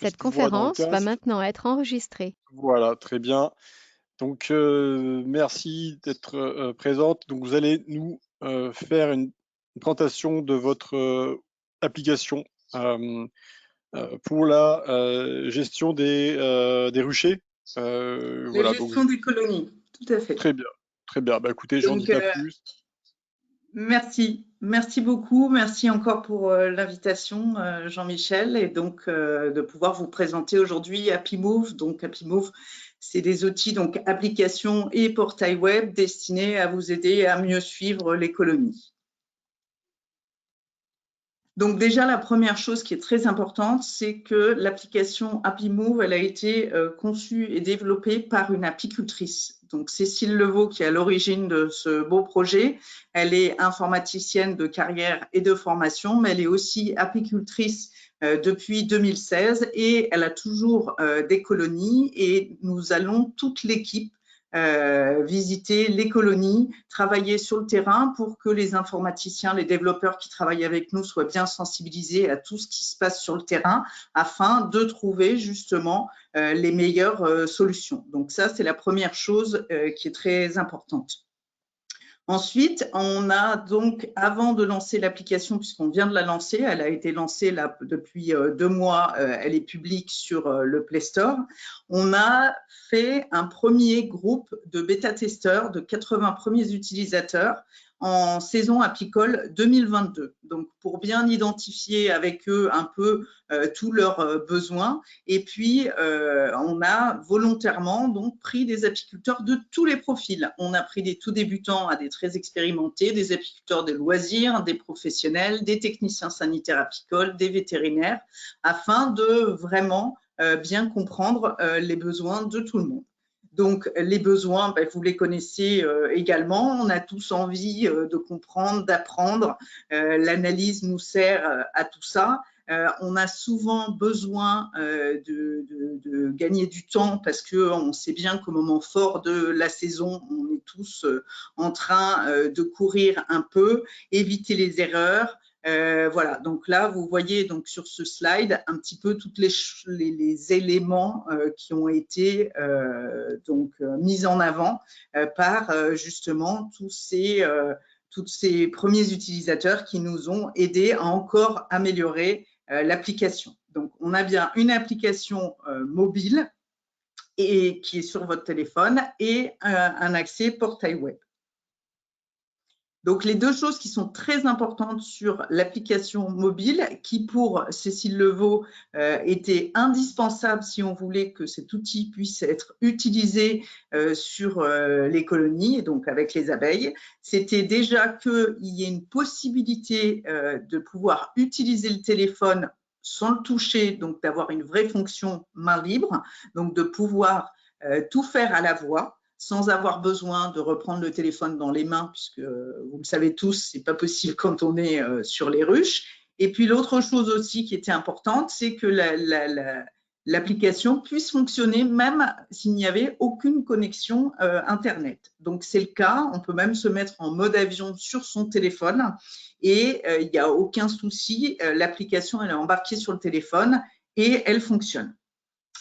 Cette tu vois dans le conférence va casque. maintenant être enregistrée. Voilà, très bien. Donc, merci d'être présente. Donc, vous allez nous faire une présentation de votre application pour la gestion des ruchers. La Voilà, donc gestion des colonies, tout à fait. très bien, très bien. Bah, écoutez, j'en dis Donc, pas plus. merci. Merci beaucoup. Merci encore pour l'invitation, Jean-Michel, et donc de pouvoir vous présenter aujourd'hui HappyMove. Donc, HappyMove, c'est des outils, donc applications et portails web destinés à vous aider à mieux suivre les colonies. Donc déjà, la première chose qui est très importante, c'est que l'application HappyMove, elle a été conçue et développée par une apicultrice. Donc Cécile Levaux, qui est à l'origine de ce beau projet, elle est informaticienne de carrière et de formation, mais elle est aussi apicultrice depuis 2016 et elle a toujours des colonies et nous allons, toute l'équipe, visiter les colonies, travailler sur le terrain pour que les informaticiens, les développeurs qui travaillent avec nous soient bien sensibilisés à tout ce qui se passe sur le terrain afin de trouver justement les meilleures solutions. Donc ça, c'est la première chose qui est très importante. Ensuite, on a donc, avant de lancer l'application, puisqu'on vient de la lancer, elle a été lancée là, depuis 2 mois, elle est publique sur le Play Store, on a fait un premier groupe de bêta-testeurs de 80 premiers utilisateurs en saison apicole 2022. Donc, pour bien identifier avec eux un peu tous leurs besoins. Et puis, on a volontairement donc pris des apiculteurs de tous les profils. On a pris des tout débutants à des très expérimentés, des apiculteurs de loisirs, des professionnels, des techniciens sanitaires apicoles, des vétérinaires, afin de vraiment bien comprendre les besoins de tout le monde. Donc, les besoins, vous les connaissez également. On a tous envie de comprendre, d'apprendre. L'analyse nous sert à tout ça. On a souvent besoin de gagner du temps parce qu'on sait bien qu'au moment fort de la saison, on est tous en train de courir un peu, éviter les erreurs. Voilà, donc là, vous voyez donc sur ce slide un petit peu tous les éléments qui ont été mis en avant par justement tous ces premiers utilisateurs qui nous ont aidés à encore améliorer l'application. Donc, on a bien une application mobile et qui est sur votre téléphone et un accès portail web. Donc, les deux choses qui sont très importantes sur l'application mobile, qui pour Cécile Levaux était indispensable si on voulait que cet outil puisse être utilisé sur les colonies, et donc avec les abeilles, c'était déjà qu'il y ait une possibilité de pouvoir utiliser le téléphone sans le toucher, donc d'avoir une vraie fonction main libre, donc de pouvoir tout faire à la voix, sans avoir besoin de reprendre le téléphone dans les mains, puisque vous le savez tous, ce n'est pas possible quand on est sur les ruches. Et puis l'autre chose aussi qui était importante, c'est que l'application puisse fonctionner même s'il n'y avait aucune connexion Internet. Donc c'est le cas, on peut même se mettre en mode avion sur son téléphone et il n'y a aucun souci, l'application elle est embarquée sur le téléphone et elle fonctionne.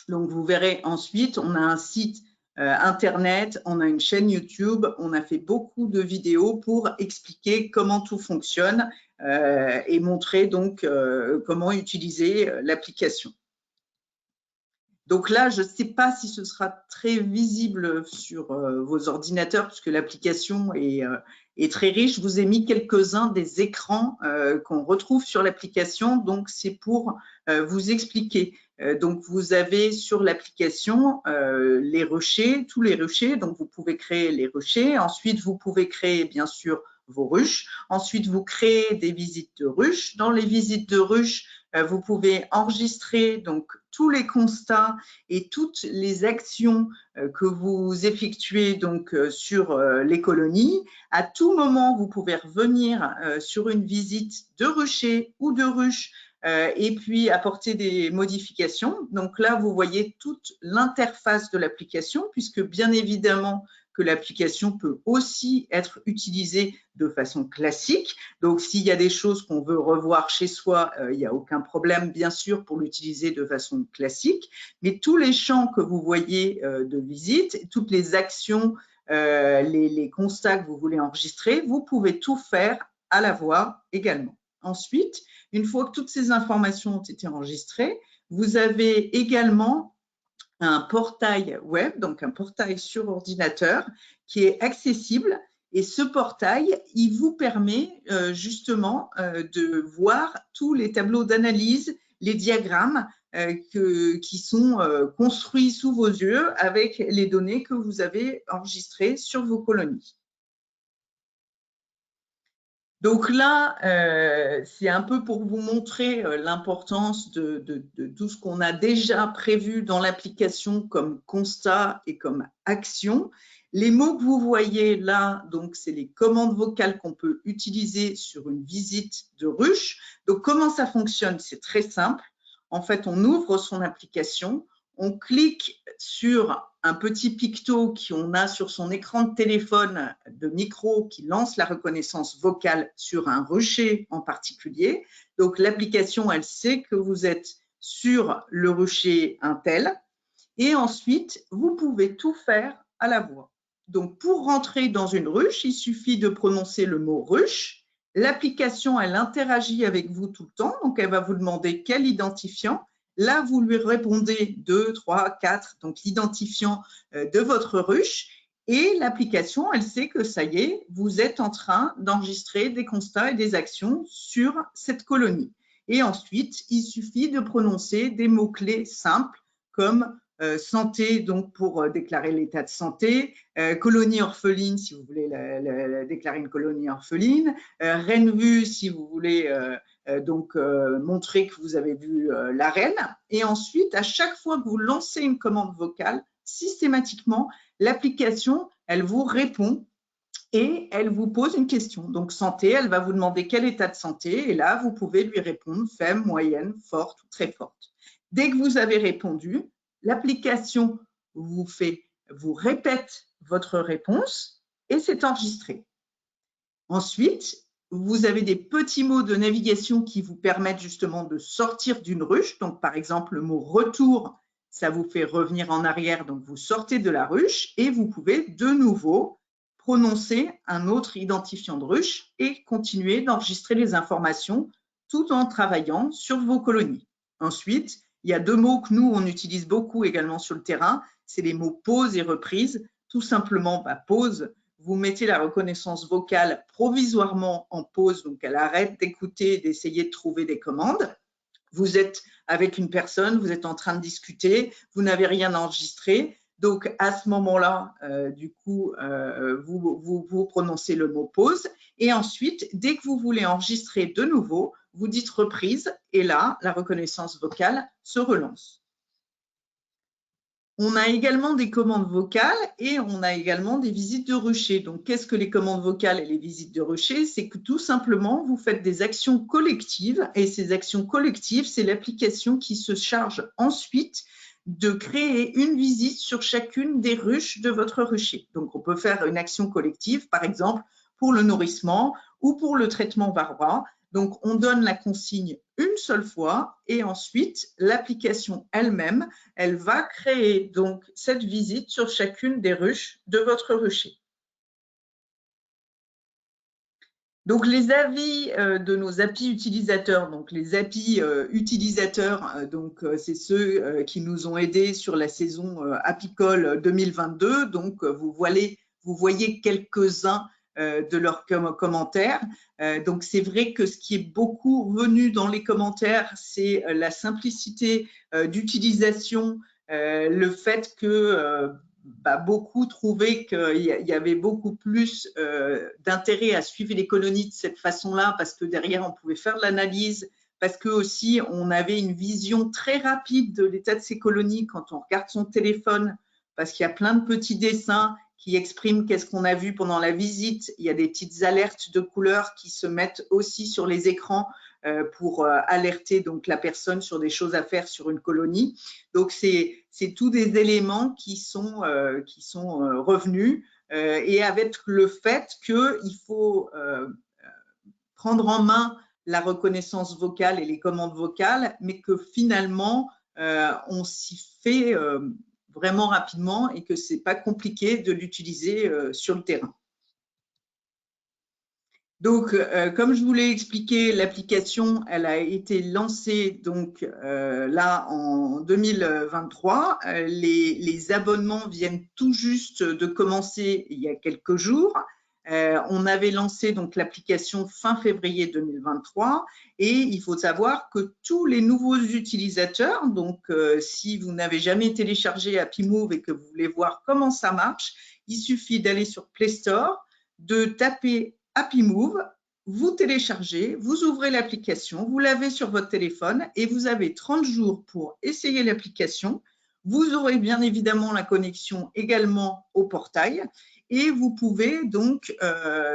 Donc vous verrez ensuite, on a un site Internet, on a une chaîne YouTube, on a fait beaucoup de vidéos pour expliquer comment tout fonctionne et montrer donc comment utiliser l'application. Donc là, je ne sais pas si ce sera très visible sur vos ordinateurs puisque l'application est très riche. Je vous ai mis quelques-uns des écrans qu'on retrouve sur l'application. Donc, c'est pour vous expliquer. Donc, vous avez sur l'application les ruchers, tous les ruchers. Donc, vous pouvez créer les ruchers. Ensuite, vous pouvez créer, bien sûr, vos ruches. Ensuite, vous créez des visites de ruches. Dans les visites de ruches, vous pouvez enregistrer donc tous les constats et toutes les actions que vous effectuez donc sur les colonies. À tout moment, vous pouvez revenir sur une visite de rucher ou de ruche et puis apporter des modifications. Donc là, vous voyez toute l'interface de l'application puisque bien évidemment, que l'application peut aussi être utilisée de façon classique. Donc, s'il y a des choses qu'on veut revoir chez soi, il n'y a aucun problème, bien sûr, pour l'utiliser de façon classique. Mais tous les champs que vous voyez de visite, toutes les actions, les constats que vous voulez enregistrer, vous pouvez tout faire à la voix également. Ensuite, une fois que toutes ces informations ont été enregistrées, vous avez également un portail web, donc un portail sur ordinateur qui est accessible. Et ce portail, il vous permet justement de voir tous les tableaux d'analyse, les diagrammes qui sont construits sous vos yeux avec les données que vous avez enregistrées sur vos colonies. Donc là, c'est un peu pour vous montrer l'importance de tout ce qu'on a déjà prévu dans l'application comme constat et comme action. Les mots que vous voyez là, donc c'est les commandes vocales qu'on peut utiliser sur une visite de ruche. Donc comment ça fonctionne? C'est très simple. En fait, on ouvre son application, on clique sur un petit picto qu'on a sur son écran de téléphone de micro qui lance la reconnaissance vocale sur un rucher en particulier. Donc, l'application, elle sait que vous êtes sur le rucher Intel. Et ensuite, vous pouvez tout faire à la voix. Donc, pour rentrer dans une ruche, il suffit de prononcer le mot ruche. L'application, elle interagit avec vous tout le temps. Donc, elle va vous demander quel identifiant. Là, vous lui répondez 2, 3, 4, donc l'identifiant de votre ruche. Et l'application, elle sait que ça y est, vous êtes en train d'enregistrer des constats et des actions sur cette colonie. Et ensuite, il suffit de prononcer des mots-clés simples comme santé, donc pour déclarer l'état de santé, colonie orpheline, si vous voulez déclarer une colonie orpheline, reine vue, si vous voulez montrer que vous avez vu la reine. Et ensuite, à chaque fois que vous lancez une commande vocale, systématiquement, l'application, elle vous répond et elle vous pose une question. Donc, santé, elle va vous demander quel état de santé et là, vous pouvez lui répondre faible, moyenne, forte ou très forte. Dès que vous avez répondu, l'application vous répète votre réponse et c'est enregistré. Ensuite, vous avez des petits mots de navigation qui vous permettent justement de sortir d'une ruche. Donc, par exemple, le mot retour, ça vous fait revenir en arrière. Donc, vous sortez de la ruche et vous pouvez de nouveau prononcer un autre identifiant de ruche et continuer d'enregistrer les informations tout en travaillant sur vos colonies. Ensuite, il y a 2 mots que nous, on utilise beaucoup également sur le terrain. C'est les mots pause et reprise. Tout simplement, pause. Vous mettez la reconnaissance vocale provisoirement en pause, donc elle arrête d'écouter, d'essayer de trouver des commandes. Vous êtes avec une personne, vous êtes en train de discuter, vous n'avez rien enregistré. Donc, à ce moment-là, vous prononcez le mot pause. Et ensuite, dès que vous voulez enregistrer de nouveau, vous dites reprise. Et là, la reconnaissance vocale se relance. On a également des commandes vocales et on a également des visites de rucher. Donc, qu'est-ce que les commandes vocales et les visites de rucher? C'est que tout simplement, vous faites des actions collectives et ces actions collectives, c'est l'application qui se charge ensuite de créer une visite sur chacune des ruches de votre rucher. Donc, on peut faire une action collective, par exemple, pour le nourrissement ou pour le traitement varroa. Donc, on donne la consigne une seule fois et ensuite, l'application elle-même, elle va créer donc cette visite sur chacune des ruches de votre rucher. Donc, les avis de nos API utilisateurs, donc les API utilisateurs, c'est ceux qui nous ont aidés sur la saison apicole 2022. Donc, vous voyez quelques-uns de leurs commentaires. Donc, c'est vrai que ce qui est beaucoup revenu dans les commentaires, c'est la simplicité d'utilisation, le fait que beaucoup trouvaient qu'il y avait beaucoup plus d'intérêt à suivre les colonies de cette façon-là parce que derrière, on pouvait faire de l'analyse, parce que aussi, on avait une vision très rapide de l'état de ces colonies quand on regarde son téléphone, parce qu'il y a plein de petits dessins qui expriment qu'est-ce qu'on a vu pendant la visite. Il y a des petites alertes de couleurs qui se mettent aussi sur les écrans pour alerter donc la personne sur des choses à faire sur une colonie. Donc, c'est tous des éléments qui sont revenus et avec le fait qu'il faut prendre en main la reconnaissance vocale et les commandes vocales, mais que finalement, on s'y fait vraiment rapidement et que ce n'est pas compliqué de l'utiliser sur le terrain. Donc, comme je vous l'ai expliqué, l'application, elle a été lancée donc là en 2023. Les abonnements viennent tout juste de commencer il y a quelques jours. On avait lancé donc l'application fin février 2023 et il faut savoir que tous les nouveaux utilisateurs, donc si vous n'avez jamais téléchargé HappyMove et que vous voulez voir comment ça marche, il suffit d'aller sur Play Store, de taper HappyMove, vous téléchargez, vous ouvrez l'application, vous l'avez sur votre téléphone et vous avez 30 jours pour essayer l'application. Vous aurez bien évidemment la connexion également au portail et vous pouvez donc,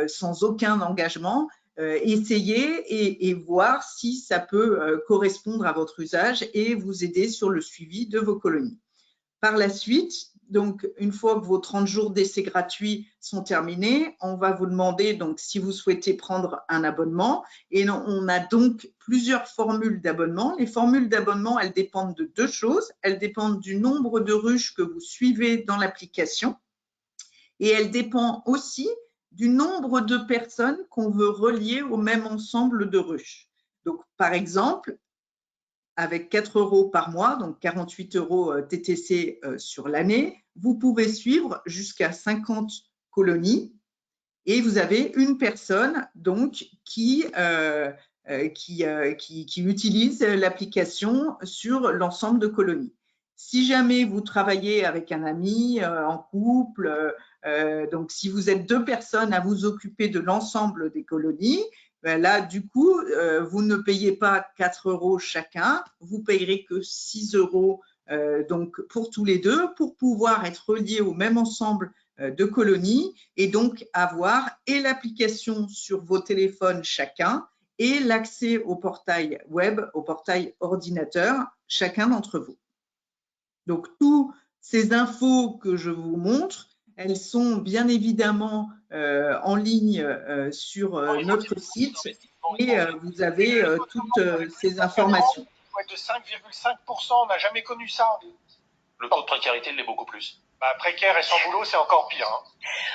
sans aucun engagement, essayer et voir si ça peut correspondre à votre usage et vous aider sur le suivi de vos colonies. Par la suite, donc, une fois que vos 30 jours d'essai gratuits sont terminés, on va vous demander donc si vous souhaitez prendre un abonnement. Et on a donc plusieurs formules d'abonnement. Les formules d'abonnement, elles dépendent de deux choses. Elles dépendent du nombre de ruches que vous suivez dans l'application. Et elles dépendent aussi du nombre de personnes qu'on veut relier au même ensemble de ruches. Donc, par exemple, avec 4 € par mois, donc 48 € TTC sur l'année, vous pouvez suivre jusqu'à 50 colonies et vous avez une personne donc qui utilise l'application sur l'ensemble de colonies. Si jamais vous travaillez avec un ami, en couple, donc si vous êtes 2 personnes à vous occuper de l'ensemble des colonies, là, du coup, vous ne payez pas 4 € chacun, vous payerez que 6 € donc pour tous les deux pour pouvoir être reliés au même ensemble de colonies et donc avoir et l'application sur vos téléphones chacun et l'accès au portail web, au portail ordinateur, chacun d'entre vous. Donc, toutes ces infos que je vous montre, elles sont bien évidemment en ligne sur notre site et vous avez toutes ces informations. De 5,5%, on n'a jamais connu ça. Le taux de précarité l'est beaucoup plus. Bah, précaire et sans boulot, c'est encore pire. Hein.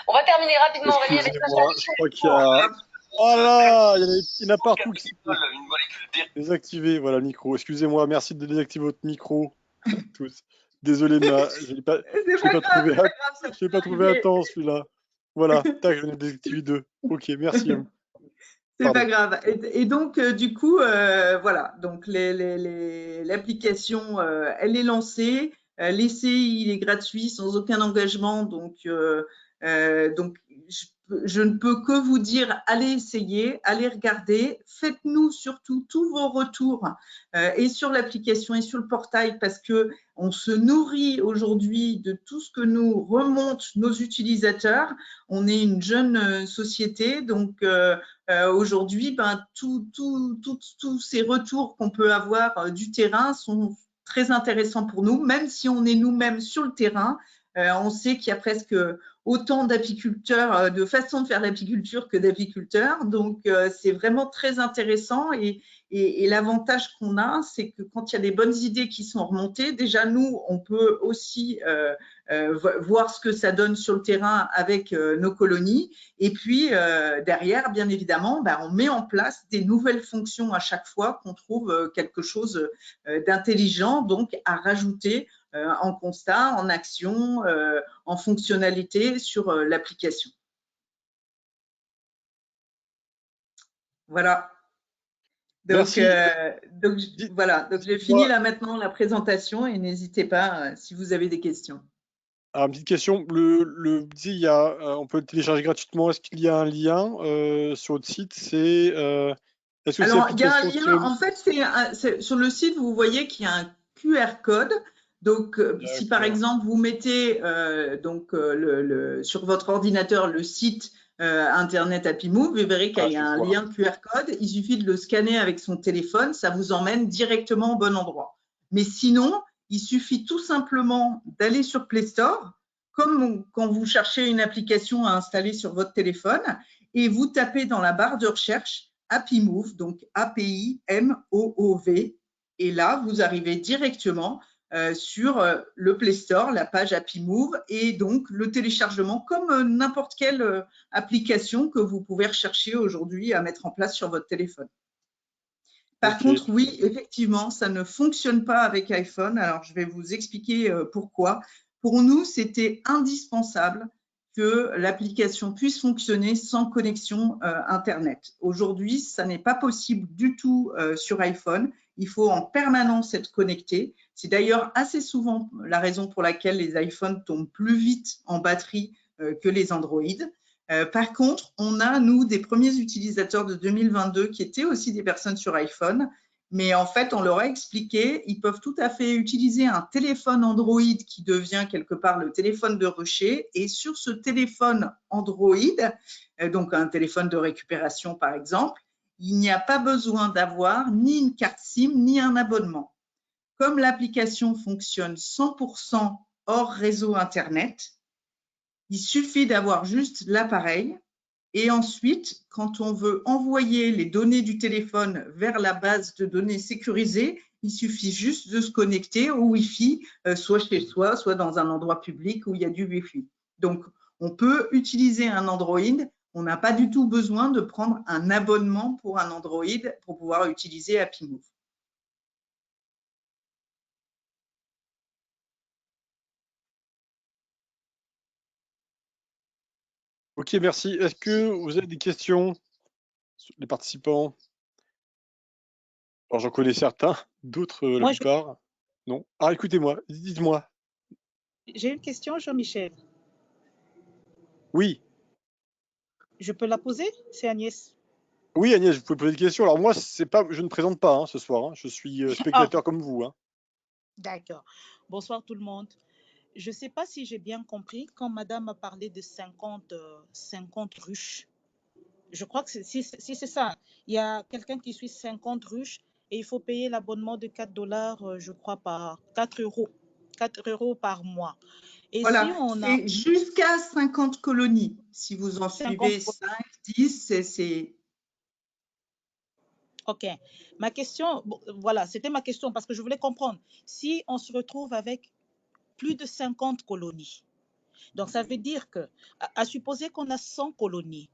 On va terminer rapidement, Aurélie, avec ça. Je crois qu'il y a... Voilà, il y en a partout qui sont désactivés. Voilà, le micro. Excusez-moi, merci de désactiver votre micro. Tous. Désolé, je ne l'ai pas trouvé à temps celui-là. Voilà, tac, j'en ai désactivé 2. Ok, merci. C'est pas grave. Et donc, du coup, voilà. Donc, l'application, elle est lancée. L'essai, il est gratuit, sans aucun engagement. Donc, je ne peux que vous dire, allez essayer, allez regarder. Faites-nous surtout tous vos retours et sur l'application et sur le portail parce que on se nourrit aujourd'hui de tout ce que nous remontent nos utilisateurs. On est une jeune société, donc aujourd'hui, tous ces retours qu'on peut avoir du terrain sont très intéressants pour nous, même si on est nous-mêmes sur le terrain. On sait qu'il y a presque autant d'apiculteurs, de façons de faire l'apiculture que d'apiculteurs. Donc, c'est vraiment très intéressant. Et l'avantage qu'on a, c'est que quand il y a des bonnes idées qui sont remontées, déjà, nous, on peut aussi voir ce que ça donne sur le terrain avec nos colonies. Et puis, derrière, bien évidemment, on met en place des nouvelles fonctions à chaque fois qu'on trouve quelque chose d'intelligent, donc à rajouter en constat, en action, en fonctionnalité sur l'application. Voilà. Donc, voilà. Donc, j'ai fini là maintenant la présentation et n'hésitez pas si vous avez des questions. Alors, une petite question. On peut le télécharger gratuitement. Est-ce qu'il y a un lien sur votre site? Alors, il y a un lien. En fait, sur le site, vous voyez qu'il y a un QR code. Donc, si par exemple, vous mettez sur votre ordinateur le site Internet HappyMove, vous verrez qu'il y a un lien QR code. Il suffit de le scanner avec son téléphone, ça vous emmène directement au bon endroit. Mais sinon, il suffit tout simplement d'aller sur Play Store. comme quand vous cherchez une application à installer sur votre téléphone et vous tapez dans la barre de recherche Apimove, donc A-P-I-M-O-O-V, et là, vous arrivez directement sur le Play Store, la page Apimove, et donc le téléchargement comme n'importe quelle application que vous pouvez rechercher aujourd'hui à mettre en place sur votre téléphone. Par contre, oui, effectivement, ça ne fonctionne pas avec iPhone. Alors, je vais vous expliquer pourquoi. Pour nous, c'était indispensable que l'application puisse fonctionner sans connexion Internet. Aujourd'hui, ça n'est pas possible du tout sur iPhone. Il faut en permanence être connecté. C'est d'ailleurs assez souvent la raison pour laquelle les iPhones tombent plus vite en batterie que les Android. Par contre, on a, nous, des premiers utilisateurs de 2022 qui étaient aussi des personnes sur iPhone, mais en fait, on leur a expliqué, ils peuvent tout à fait utiliser un téléphone Android qui devient quelque part le téléphone de rucher, et sur ce téléphone Android, donc un téléphone de récupération par exemple, il n'y a pas besoin d'avoir ni une carte SIM ni un abonnement. Comme l'application fonctionne 100% hors réseau Internet, il suffit d'avoir juste l'appareil et ensuite, quand on veut envoyer les données du téléphone vers la base de données sécurisée, il suffit juste de se connecter au Wi-Fi, soit chez soi, soit dans un endroit public où il y a du Wi-Fi. Donc, on peut utiliser un Android. On n'a pas du tout besoin de prendre un abonnement pour un Android pour pouvoir utiliser Apimove. Ok, merci. Est-ce que vous avez des questions, les participants? Alors, j'en connais certains, d'autres, la plupart. Non. Ah, écoutez-moi, dites-moi. J'ai une question, Jean-Michel. Oui. Je peux la poser? C'est Agnès. Oui, Agnès, vous pouvez poser des questions. Alors, moi, je ne présente pas ce soir. Hein. Je suis spectateur comme vous. Hein. D'accord. Bonsoir tout le monde. Je ne sais pas si j'ai bien compris quand madame a parlé de 50 ruches. Je crois que si c'est ça, il y a quelqu'un qui suit 50 ruches et il faut payer l'abonnement de $4, je crois, par 4 euros. 4 euros par mois. Et voilà, si on a... c'est jusqu'à 50 colonies. Si vous en suivez 5, 10, c'est... Ok. Ma question, voilà, c'était ma question parce que je voulais comprendre. Si on se retrouve avec plus de 50 colonies, donc ça veut dire que, à supposer qu'on a 100 colonies,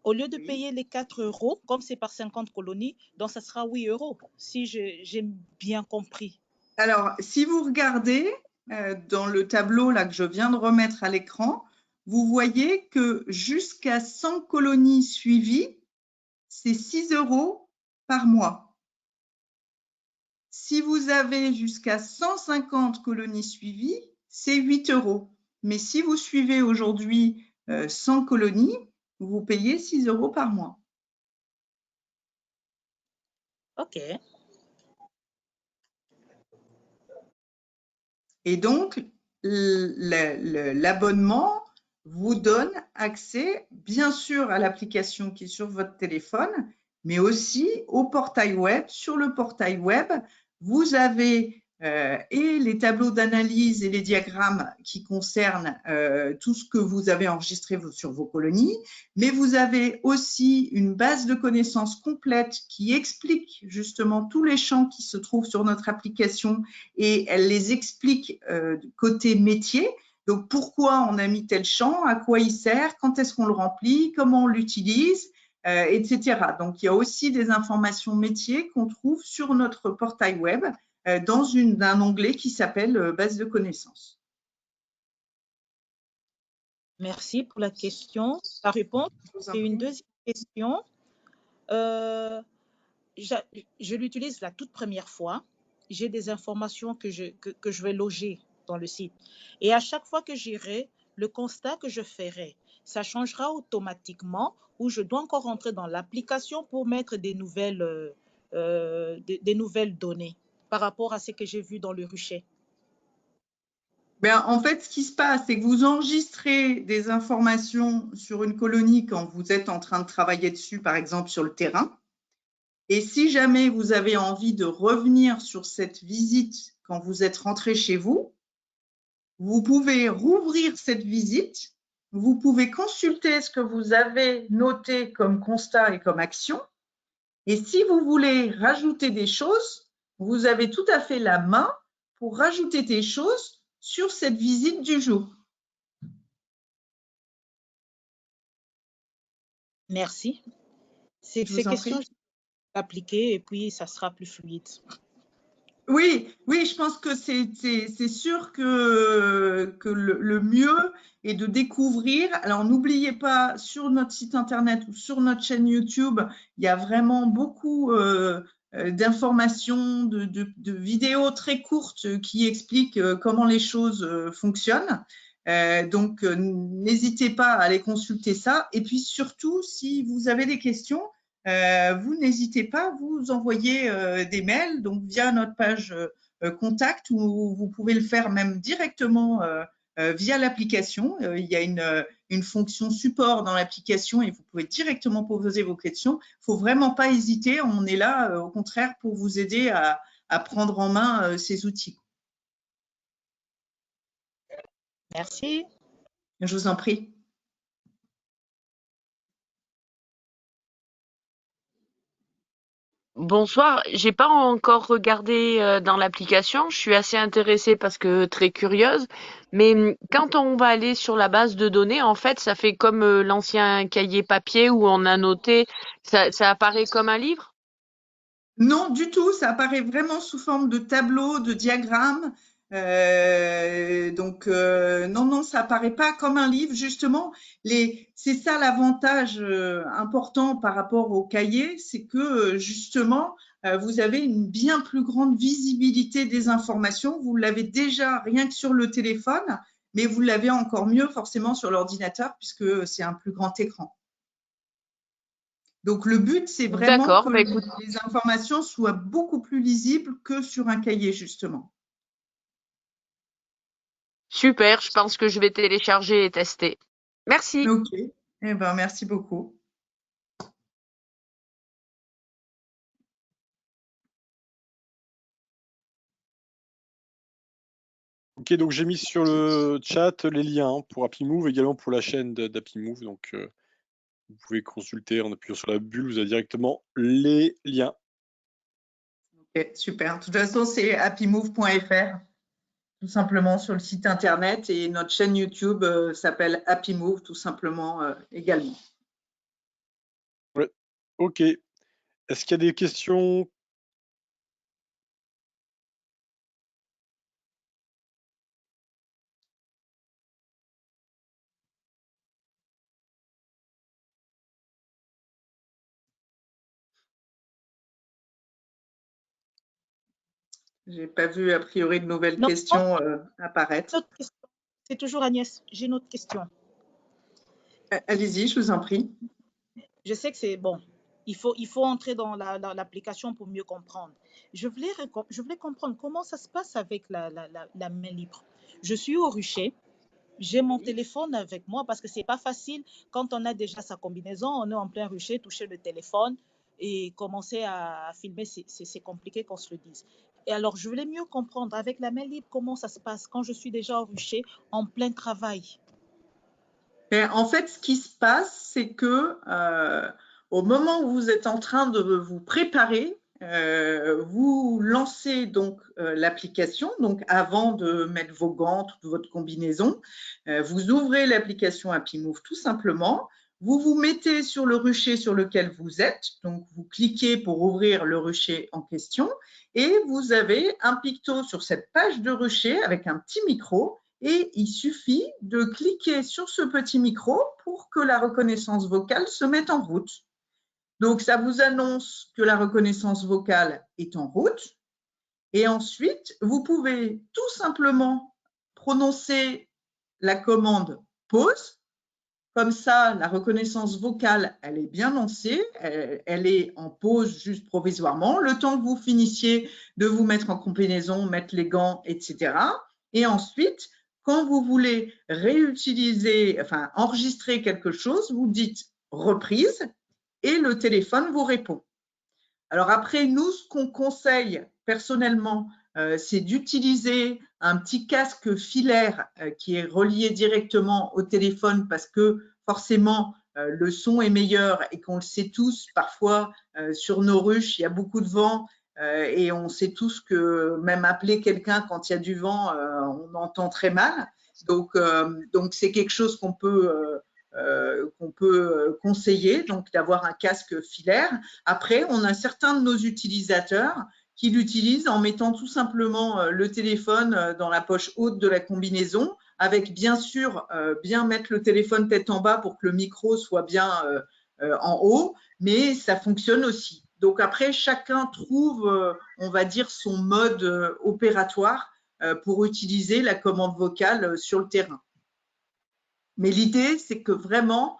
au lieu de payer les 4 euros, comme c'est par 50 colonies, donc ça sera 8 euros, si j'ai bien compris. Alors, si vous regardez dans le tableau là, que je viens de remettre à l'écran, vous voyez que jusqu'à 100 colonies suivies, c'est 6 euros par mois. Si vous avez jusqu'à 150 colonies suivies, c'est 8 euros. Mais si vous suivez aujourd'hui 100 colonies, vous payez 6 euros par mois. OK. Et donc, l'abonnement vous donne accès, bien sûr, à l'application qui est sur votre téléphone, mais aussi au portail web. Sur le portail web, vous avez et les tableaux d'analyse et les diagrammes qui concernent tout ce que vous avez enregistré sur vos colonies, mais vous avez aussi une base de connaissances complète qui explique justement tous les champs qui se trouvent sur notre application et elle les explique côté métier. Donc, pourquoi on a mis tel champ, à quoi il sert, quand est-ce qu'on le remplit, comment on l'utilise, etc. Donc, il y a aussi des informations métiers qu'on trouve sur notre portail web dans un onglet qui s'appelle base de connaissances. Merci pour la question, la réponse. Et une deuxième question. Je l'utilise la toute première fois. J'ai des informations que je vais loger dans le site. Et à chaque fois que j'irai, le constat que je ferai, ça changera automatiquement ou je dois encore rentrer dans l'application pour mettre des nouvelles données par rapport à ce que j'ai vu dans le rucher. Ben, en fait, ce qui se passe, c'est que vous enregistrez des informations sur une colonie quand vous êtes en train de travailler dessus, par exemple sur le terrain. Et si jamais vous avez envie de revenir sur cette visite quand vous êtes rentré chez vous, vous pouvez rouvrir cette visite, vous pouvez consulter ce que vous avez noté comme constat et comme action. Et si vous voulez rajouter des choses, vous avez tout à fait la main pour rajouter des choses sur cette visite du jour. Merci. Ces questions, je vais appliquer et puis ça sera plus fluide. Oui, je pense que c'est sûr que le mieux est de découvrir. Alors, n'oubliez pas, sur notre site internet ou sur notre chaîne YouTube, il y a vraiment beaucoup d'informations, de vidéos très courtes qui expliquent comment les choses fonctionnent. Donc, n'hésitez pas à aller consulter ça. Et puis, surtout, si vous avez des questions, vous n'hésitez pas à vous envoyer des mails, donc via notre page contact, ou vous pouvez le faire même directement via l'application. Il y a une fonction support dans l'application et vous pouvez directement poser vos questions. Il ne faut vraiment pas hésiter, on est là au contraire pour vous aider à prendre en main ces outils. Merci. Je vous en prie. Bonsoir, j'ai pas encore regardé dans l'application, je suis assez intéressée parce que très curieuse, mais quand on va aller sur la base de données, en fait, ça fait comme l'ancien cahier papier où on a noté, ça apparaît comme un livre? Non, du tout, ça apparaît vraiment sous forme de tableau, de diagramme. Non, ça apparaît pas comme un livre. Justement, c'est ça l'avantage important par rapport au cahier, c'est que justement, vous avez une bien plus grande visibilité des informations. Vous l'avez déjà rien que sur le téléphone, mais vous l'avez encore mieux forcément sur l'ordinateur puisque c'est un plus grand écran. Donc, le but, c'est vraiment que les informations soient beaucoup plus lisibles que sur un cahier, justement. Super, je pense que je vais télécharger et tester. Merci. OK. Eh ben, merci beaucoup. Ok, donc j'ai mis sur le chat les liens pour HappyMove, également pour la chaîne d'HappyMove. Donc, vous pouvez consulter en appuyant sur la bulle, vous avez directement les liens. Ok, super. De toute façon, c'est happymove.fr, tout simplement sur le site internet, et notre chaîne YouTube s'appelle HappyMove, tout simplement également. Ouais. Ok. Est-ce qu'il y a des questions? J'ai pas vu a priori de nouvelles questions apparaître. C'est toujours Agnès. J'ai une autre question. Allez-y, je vous en prie. Je sais que c'est bon. Il faut entrer dans l'application pour mieux comprendre. Je voulais comprendre comment ça se passe avec la main libre. Je suis au rucher. J'ai mon téléphone avec moi parce que c'est pas facile quand on a déjà sa combinaison, on est en plein rucher, toucher le téléphone et commencer à filmer, c'est compliqué qu'on se le dise. Et alors, je voulais mieux comprendre avec la main libre comment ça se passe quand je suis déjà au rucher, en plein travail. En fait, ce qui se passe, c'est que au moment où vous êtes en train de vous préparer, vous lancez donc l'application. Donc, avant de mettre vos gants, toute votre combinaison, vous ouvrez l'application HappyMove tout simplement. Vous vous mettez sur le rucher sur lequel vous êtes. Donc, vous cliquez pour ouvrir le rucher en question et vous avez un picto sur cette page de rucher avec un petit micro. Et il suffit de cliquer sur ce petit micro pour que la reconnaissance vocale se mette en route. Donc, ça vous annonce que la reconnaissance vocale est en route. Et ensuite, vous pouvez tout simplement prononcer la commande « pause ». Comme ça, la reconnaissance vocale, elle est bien lancée, elle est en pause juste provisoirement, le temps que vous finissiez de vous mettre en combinaison, mettre les gants, etc. Et ensuite, quand vous voulez réutiliser, enfin enregistrer quelque chose, vous dites reprise et le téléphone vous répond. Alors après, nous, ce qu'on conseille personnellement c'est d'utiliser un petit casque filaire qui est relié directement au téléphone parce que forcément, le son est meilleur et qu'on le sait tous, parfois sur nos ruches, il y a beaucoup de vent et on sait tous que même appeler quelqu'un quand il y a du vent, on entend très mal. Donc c'est quelque chose qu'on peut conseiller, donc d'avoir un casque filaire. Après, on a certains de nos utilisateurs qui l'utilisent en mettant tout simplement le téléphone dans la poche haute de la combinaison, avec bien sûr bien mettre le téléphone tête en bas pour que le micro soit bien en haut, mais ça fonctionne aussi. Donc après, chacun trouve, on va dire, son mode opératoire pour utiliser la commande vocale sur le terrain. Mais l'idée, c'est que vraiment,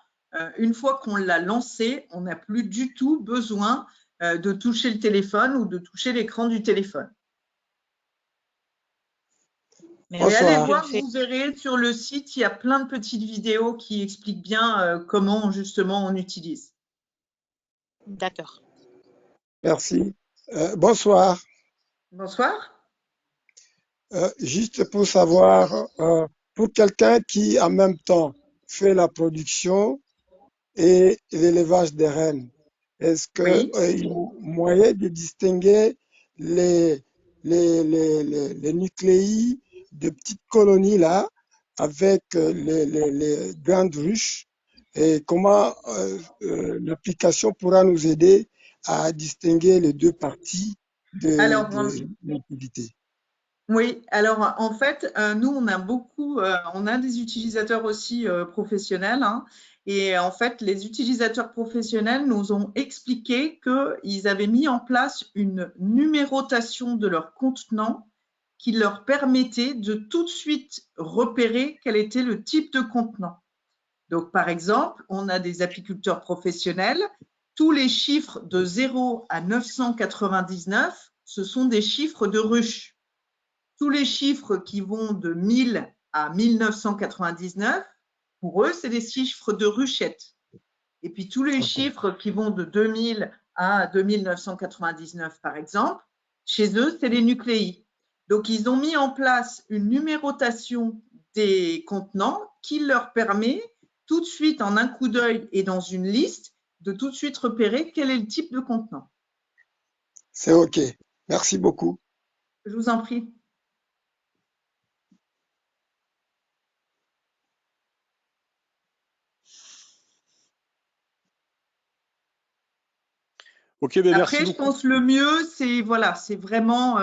une fois qu'on l'a lancé, on n'a plus du tout besoin de toucher le téléphone ou de toucher l'écran du téléphone. Mais allez voir, vous verrez sur le site, il y a plein de petites vidéos qui expliquent bien comment justement on utilise. D'accord. Merci. Bonsoir. Bonsoir. Juste pour savoir, pour quelqu'un qui en même temps fait la production et l'élevage des rennes, est-ce qu'il y a moyen de distinguer les nucléi de petites colonies là avec les grandes ruches et comment l'application pourra nous aider à distinguer les deux parties de l'activité? Oui, alors en fait, nous, on a on a des utilisateurs aussi professionnels, hein, et en fait, les utilisateurs professionnels nous ont expliqué qu'ils avaient mis en place une numérotation de leurs contenants qui leur permettait de tout de suite repérer quel était le type de contenant. Donc, par exemple, on a des apiculteurs professionnels, tous les chiffres de 0 à 999, ce sont des chiffres de ruche. Tous les chiffres qui vont de 1000 à 1999, pour eux, c'est des chiffres de ruchette. Et puis tous les chiffres qui vont de 2000 à 2999, par exemple, chez eux, c'est les nucléi. Donc, ils ont mis en place une numérotation des contenants qui leur permet tout de suite, en un coup d'œil et dans une liste, de tout de suite repérer quel est le type de contenant. C'est OK. Merci beaucoup. Je vous en prie. Ok, ben Après, merci je beaucoup. pense le mieux, c'est voilà, c'est vraiment,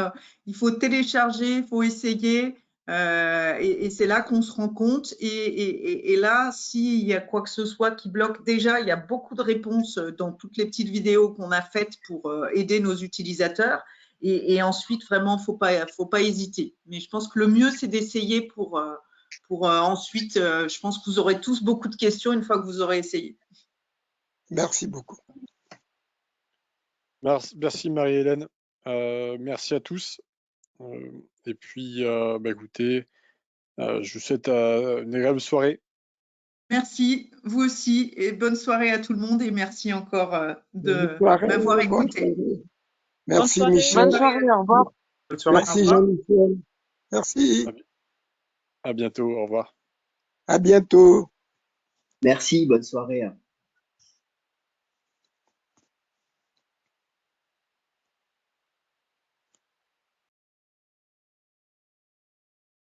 il faut télécharger, il faut essayer, et c'est là qu'on se rend compte. Et là, s'il y a quoi que ce soit qui bloque, déjà, il y a beaucoup de réponses dans toutes les petites vidéos qu'on a faites pour aider nos utilisateurs. Et ensuite, vraiment, faut pas hésiter. Mais je pense que le mieux, c'est d'essayer pour ensuite, je pense que vous aurez tous beaucoup de questions une fois que vous aurez essayé. Merci beaucoup. Merci Marie-Hélène. Merci à tous. Et puis, écoutez, je vous souhaite une agréable soirée. Merci, vous aussi, et bonne soirée à tout le monde et merci encore de m'avoir écouté. Merci Michel. Bonne soirée, au revoir. Bonne soirée. Merci Jean-Michel. Merci. À bientôt, au revoir. À bientôt. Merci, bonne soirée.